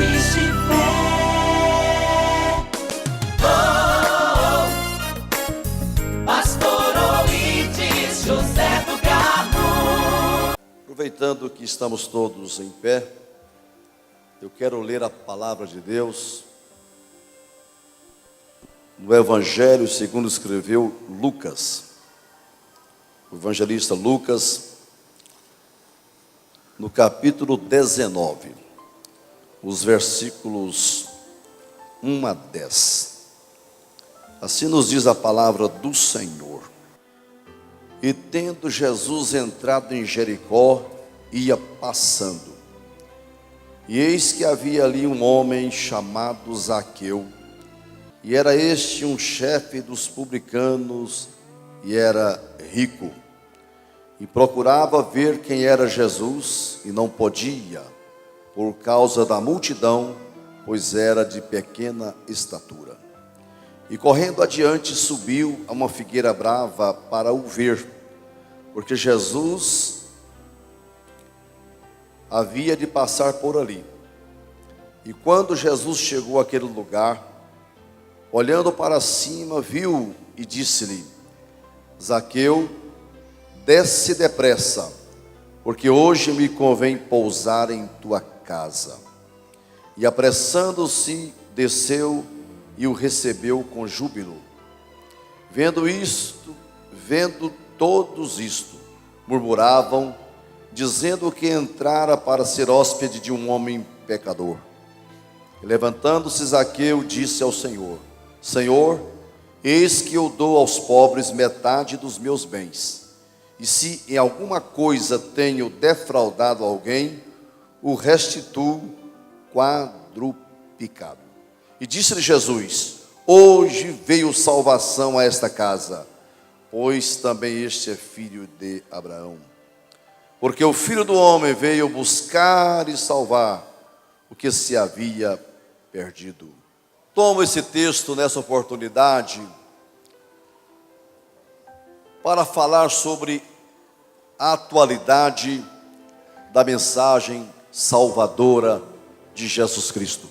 Sementes de Fé. Pastor Oídes José do Carmo. Aproveitando que estamos todos em pé, eu quero ler a palavra de Deus no Evangelho segundo escreveu Lucas. O evangelista Lucas, no capítulo 19, os versículos 1 a 10. Assim nos diz a palavra do Senhor. E tendo Jesus entrado em Jericó, ia passando. E eis que havia ali um homem chamado Zaqueu, e era este um chefe dos publicanos, e era rico. E procurava ver quem era Jesus, e não podia, por causa da multidão, pois era de pequena estatura. E correndo adiante, subiu a uma figueira brava para o ver, porque Jesus havia de passar por ali. E quando Jesus chegou àquele lugar, olhando para cima, viu e disse-lhe: Zaqueu, desce depressa, porque hoje me convém pousar em tua casa. E apressando-se, desceu e o recebeu com júbilo. Vendo todos isto, murmuravam, dizendo que entrara para ser hóspede de um homem pecador. E levantando-se Zaqueu, disse ao Senhor: Senhor, eis que eu dou aos pobres metade dos meus bens. E se em alguma coisa tenho defraudado alguém, o restituo quadruplicado. E disse-lhe Jesus: hoje veio salvação a esta casa, pois também este é filho de Abraão. Porque o Filho do Homem veio buscar e salvar o que se havia perdido. Tomo esse texto nessa oportunidade para falar sobre a atualidade da mensagem salvadora de Jesus Cristo.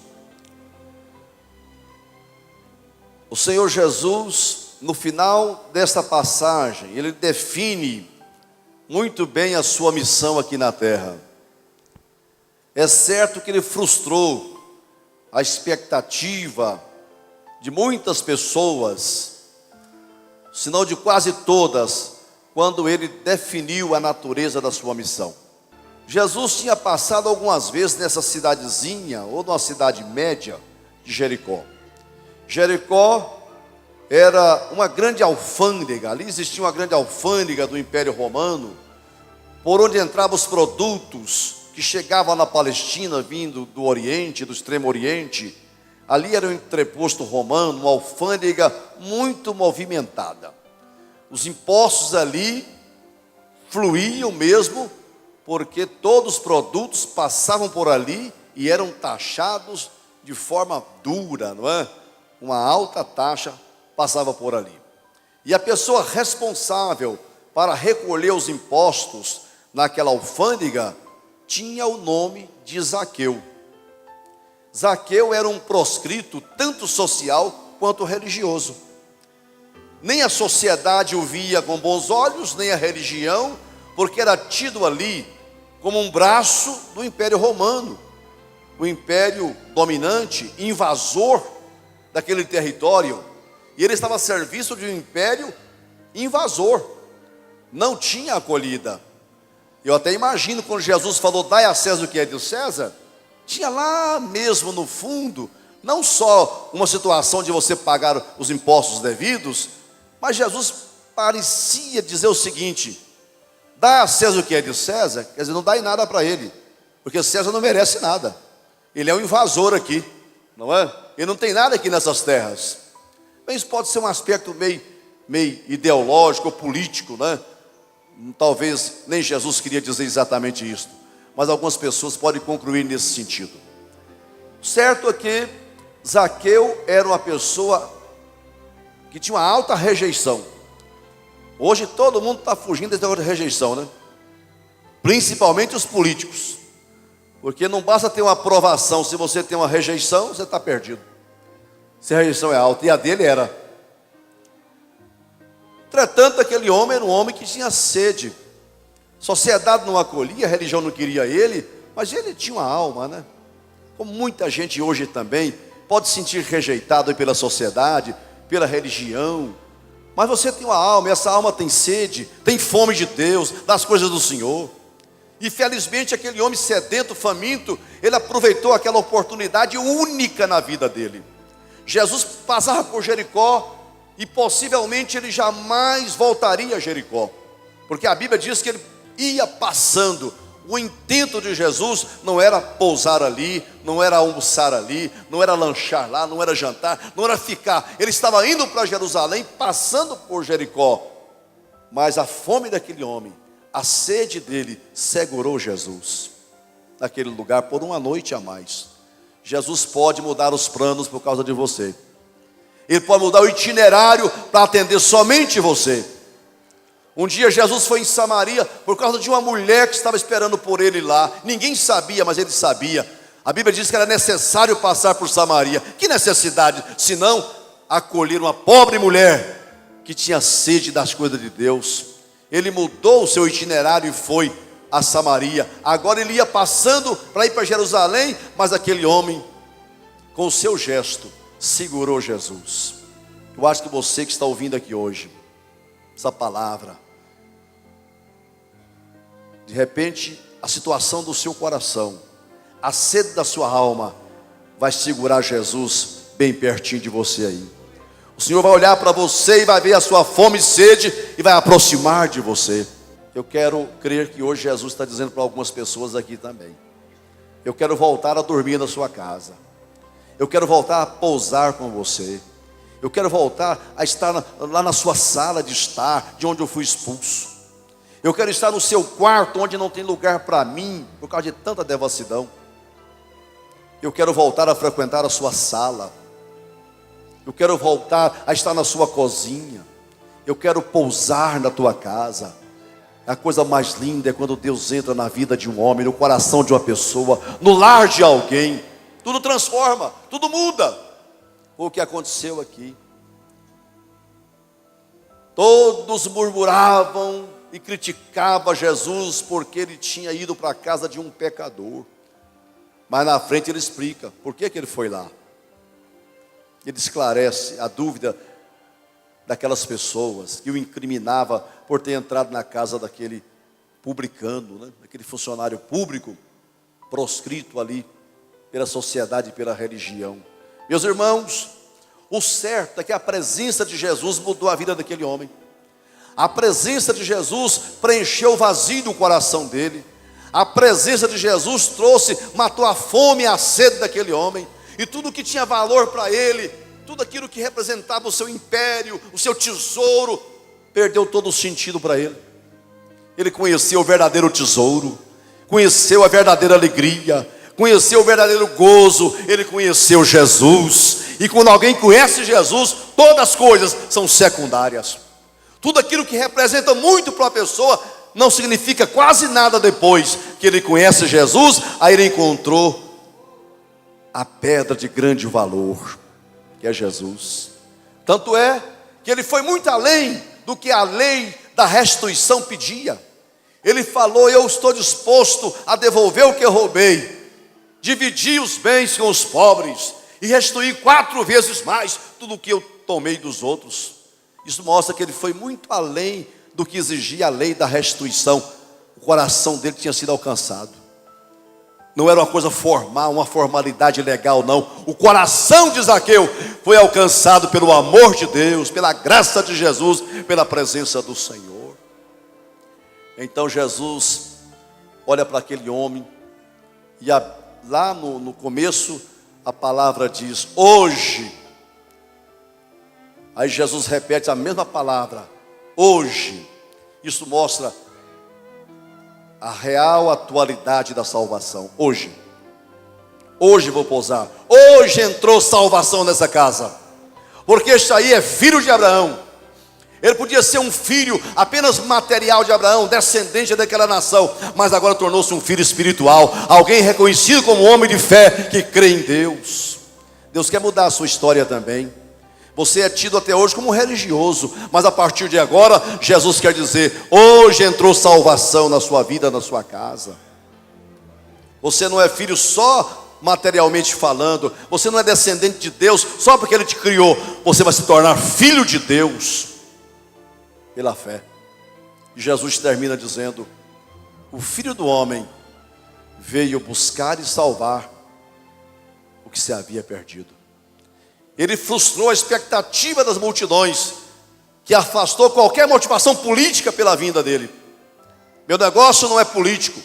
O Senhor Jesus, no final desta passagem, ele define muito bem a sua missão aqui na terra. É certo que ele frustrou a expectativa de muitas pessoas, se não de quase todas, quando ele definiu a natureza da sua missão. Jesus tinha passado algumas vezes nessa cidadezinha, ou numa cidade média de Jericó. Jericó era uma grande alfândega, ali existia uma grande alfândega do Império Romano, por onde entravam os produtos que chegavam na Palestina, vindo do Oriente, do Extremo Oriente. Ali era um entreposto romano, uma alfândega muito movimentada. Os impostos ali fluíam mesmo, porque todos os produtos passavam por ali e eram taxados de forma dura, não é? Uma alta taxa passava por ali. E a pessoa responsável para recolher os impostos naquela alfândega tinha o nome de Zaqueu. Zaqueu era um proscrito tanto social quanto religioso. Nem a sociedade o via com bons olhos, nem a religião, porque era tido ali como um braço do Império Romano, o império dominante, invasor daquele território. E ele estava a serviço de um império invasor, não tinha acolhida. Eu até imagino quando Jesus falou: dai a César o que é de César, tinha lá mesmo no fundo, não só uma situação de você pagar os impostos devidos, mas Jesus parecia dizer o seguinte: dá a César o que é de César, quer dizer, não dá em nada para ele, porque César não merece nada, ele é um invasor aqui, não é? Ele não tem nada aqui nessas terras. Bem, isso pode ser um aspecto meio ideológico ou político, né? Talvez nem Jesus queria dizer exatamente isso, mas algumas pessoas podem concluir nesse sentido. Certo é que Zaqueu era uma pessoa que tinha uma alta rejeição. Hoje todo mundo está fugindo desse negócio de rejeição, né? Principalmente os políticos. Porque não basta ter uma aprovação, se você tem uma rejeição, você está perdido. Se a rejeição é alta, e a dele era. Entretanto, aquele homem era um homem que tinha sede. A sociedade não acolhia, a religião não queria ele, mas ele tinha uma alma, né? Como muita gente hoje também pode se sentir rejeitado pela sociedade, pela religião, mas você tem uma alma, e essa alma tem sede, tem fome de Deus, das coisas do Senhor. E felizmente aquele homem sedento, faminto, ele aproveitou aquela oportunidade única na vida dele. Jesus passava por Jericó e possivelmente ele jamais voltaria a Jericó, porque a Bíblia diz que ele ia passando. O intento de Jesus não era pousar ali, não era almoçar ali, não era lanchar lá, não era jantar, não era ficar. Ele estava indo para Jerusalém, passando por Jericó. Mas a fome daquele homem, a sede dele, segurou Jesus naquele lugar por uma noite a mais. Jesus pode mudar os planos por causa de você. Ele pode mudar o itinerário para atender somente você. Um dia Jesus foi em Samaria por causa de uma mulher que estava esperando por ele lá. Ninguém sabia, mas ele sabia. A Bíblia diz que era necessário passar por Samaria. Que necessidade? Senão acolher uma pobre mulher que tinha sede das coisas de Deus. Ele mudou o seu itinerário e foi a Samaria. Agora ele ia passando para ir para Jerusalém, mas aquele homem, com o seu gesto, segurou Jesus. Eu acho que você que está ouvindo aqui hoje essa palavra, de repente a situação do seu coração, a sede da sua alma, vai segurar Jesus bem pertinho de você aí. O Senhor vai olhar para você e vai ver a sua fome e sede e vai aproximar de você. Eu quero crer que hoje Jesus está dizendo para algumas pessoas aqui também: eu quero voltar a dormir na sua casa, eu quero voltar a pousar com você, eu quero voltar a estar lá na sua sala de estar, de onde eu fui expulso. Eu quero estar no seu quarto, onde não tem lugar para mim, por causa de tanta devassidão. Eu quero voltar a frequentar a sua sala. Eu quero voltar a estar na sua cozinha. Eu quero pousar na tua casa. A coisa mais linda é quando Deus entra na vida de um homem, no coração de uma pessoa, no lar de alguém. Tudo transforma, tudo muda. Foi o que aconteceu aqui. Todos murmuravam e criticavam Jesus porque ele tinha ido para a casa de um pecador. Mas na frente ele explica por que ele foi lá. Ele esclarece a dúvida daquelas pessoas que o incriminava por ter entrado na casa daquele publicano, né? Daquele funcionário público proscrito ali pela sociedade e pela religião. Meus irmãos, o certo é que a presença de Jesus mudou a vida daquele homem. A presença de Jesus preencheu o vazio do coração dele. A presença de Jesus matou a fome e a sede daquele homem. E tudo que tinha valor para ele, tudo aquilo que representava o seu império, o seu tesouro, perdeu todo o sentido para ele. Ele conheceu o verdadeiro tesouro, conheceu a verdadeira alegria, conheceu o verdadeiro gozo, ele conheceu Jesus. E quando alguém conhece Jesus, todas as coisas são secundárias. Tudo aquilo que representa muito para uma pessoa não significa quase nada depois que ele conhece Jesus. Aí ele encontrou a pedra de grande valor, que é Jesus. Tanto é que ele foi muito além do que a lei da restituição pedia. Ele falou: eu estou disposto a devolver o que eu roubei, dividir os bens com os pobres e restituir 4 vezes mais tudo o que eu tomei dos outros. Isso mostra que ele foi muito além do que exigia a lei da restituição. O coração dele tinha sido alcançado. Não era uma coisa formal, uma formalidade legal, não. O coração de Zaqueu foi alcançado pelo amor de Deus, pela graça de Jesus, pela presença do Senhor. Então Jesus olha para aquele homem e lá no começo a palavra diz: hoje. Aí Jesus repete a mesma palavra, hoje. Isso mostra a real atualidade da salvação. Hoje vou pousar. Hoje entrou salvação nessa casa, porque este aí é filho de Abraão. Ele podia ser um filho apenas material de Abraão, descendente daquela nação, mas agora tornou-se um filho espiritual, alguém reconhecido como homem de fé, que crê em Deus. Deus quer mudar a sua história também. Você é tido até hoje como religioso, mas a partir de agora, Jesus quer dizer, hoje entrou salvação na sua vida, na sua casa. Você não é filho só materialmente falando, você não é descendente de Deus só porque Ele te criou, você vai se tornar filho de Deus pela fé. E Jesus termina dizendo, o Filho do Homem veio buscar e salvar o que se havia perdido. Ele frustrou a expectativa das multidões, que afastou qualquer motivação política pela vinda dele. Meu negócio não é político,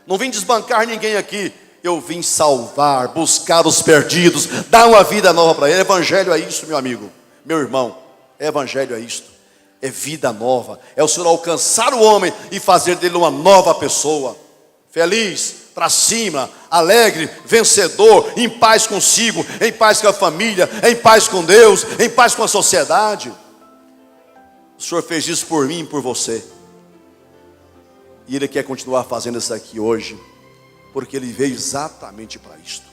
não vim desbancar ninguém aqui, eu vim salvar, buscar os perdidos, dar uma vida nova para ele. Evangelho é isso, meu amigo, meu irmão, evangelho é isto, é vida nova, é o Senhor alcançar o homem e fazer dele uma nova pessoa, feliz, para cima, alegre, vencedor, em paz consigo, em paz com a família, em paz com Deus, em paz com a sociedade. O Senhor fez isso por mim e por você, e Ele quer continuar fazendo isso aqui hoje, porque Ele veio exatamente para isto.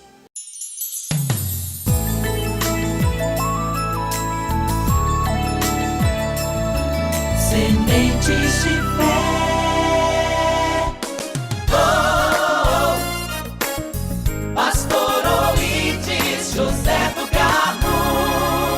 Sementes de